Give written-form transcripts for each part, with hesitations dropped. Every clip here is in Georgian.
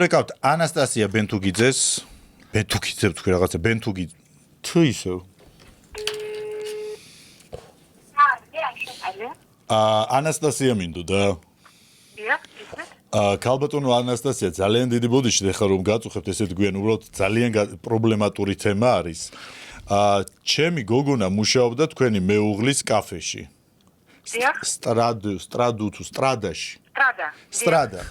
რეკავთ ანასტასია ბენთუგიძეს ბენთუგიძე თქვი რაღაცა ბენთუგი თუ ისევ ანასტასია მინდოდა ქალბატონო ანასტასია ძალიან დიდი ბოდიში ხარ რომ გაწუხებთ ესეთ გვიან უბრალოდ ძალიან პრობლემატური თემა არის ჩემი გოგონა მუშაობდა თქვენი მეუღლის კაფეში სტრადა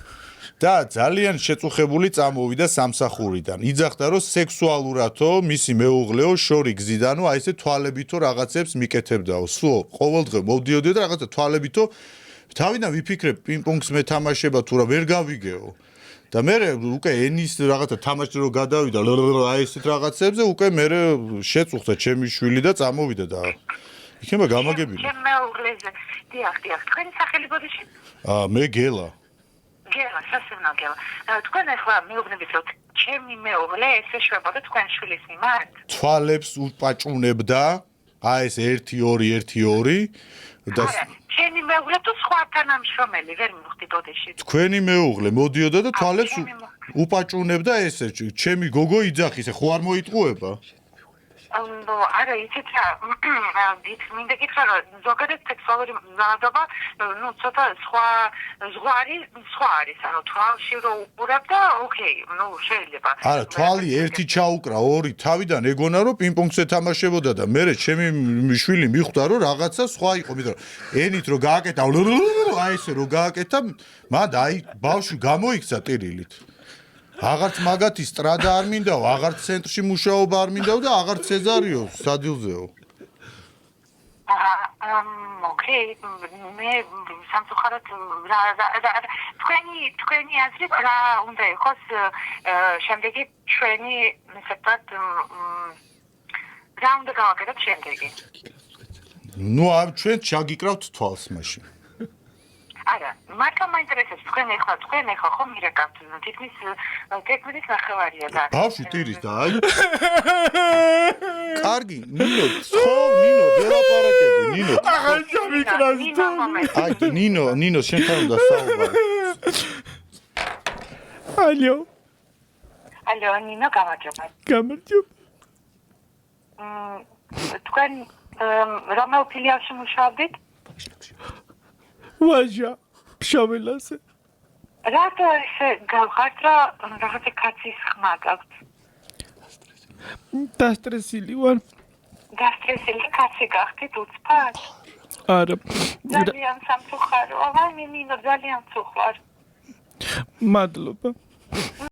და ძალიან შეწუხებული წამოვიდა სამსახურიდან იძახდა რომ სექსუალურათო მისი მეუღლეო შორი გზიდანო აი ესე თვალებითო რაღაცებს მიკეთებდაო სულ ყოველდღე მოვდიოდიო და რაღაცა თვალებითო თავიდან ვიფიქრებ პინგ-პონგს მეთამაშება თუ რა ვერ გავიგეო და მე უკვე ენის რაღაცა თამაში რო გადავიდა აი ესეთ რაღაცებზე უკვე მე შეწუხდა ჩემი შვილი და წამოვიდა და იქნება გამაგებინა ჩემ მეუღლეზე დიახ თქვენი სახელი ბოდიში მე გელა სასწაულო გელა თქვენ ახლა მეუბნებით რომ ჩემი მეუღლე ესე შვებოდა თქვენ შვილის მიმართ თვალებს უპაჭუნებდა აი ეს 1-2 და ჩემი მეუღლე თუ სხვა თანამშრომელი ვერ მივხვდი ბოდიში თქვენი მეუღლე მოდიოდა და თვალებს უპაჭუნებდა ესე ჩემი გოგო იძახის ხო არ მოიტყუება არა იცით რა მინდა გითხრა რომ ზოგადად სექსუალური ნადობა ну ცოტა სხვა არის ანუ თვალში რო უყურებ და ოკეი ну შეიძლება არა თვალი ერთი ჩაუკრა ორი თავიდან ეგონა რომ პინგ-პონგს ეთამაშებოდა და მე ჩემი შვილი მიხვდა რომ რაღაცა სხვა იყო იმიტომ რომ ენით რო გააკეთა აი ესე რო გააკეთა მანდ აი ბავშვი გამოიქცა ტირილით აღარც მაგათი სტრადა არ მინდაო, აღარც ცენტრში მუშაობა არ მინდაო და აღარც სეზარიო სადილზეო. ოკეი, მე სამწუხაროდ თქვენი აზრით რა უნდა იყოს შემდეგი ჩვენი ისეთად რა უნდა გავაკეთოთ შემდეგი? ნუ ჩვენ ჩაგიკრავთ თვალს მაშინ. არა, მართლა მაინტერესებს თქვენ ახლა ხომ მირეკავთ თითქმის თექმის ნახევარია და ბავშვი ტირის და აი კარგი ნინო ველაპარაკები ნინო აღარ ჩამიკრავს აი ნინო შენთან უნდა საუბარი ალო ნინო გამარჯობა თქვენ რომელ ფილიალში მუშაობდით? ვაჟა ფშაველაზე რატო ესე გავხართ რა რაღაცა კაცის ხმა გაქვთ დასტრესილი ვარ დასტრესილი კაცი გახდით უცბად არა ძალიან სამწუხაროა ვაი ნინო ძალიან მწუხვარ მადლობა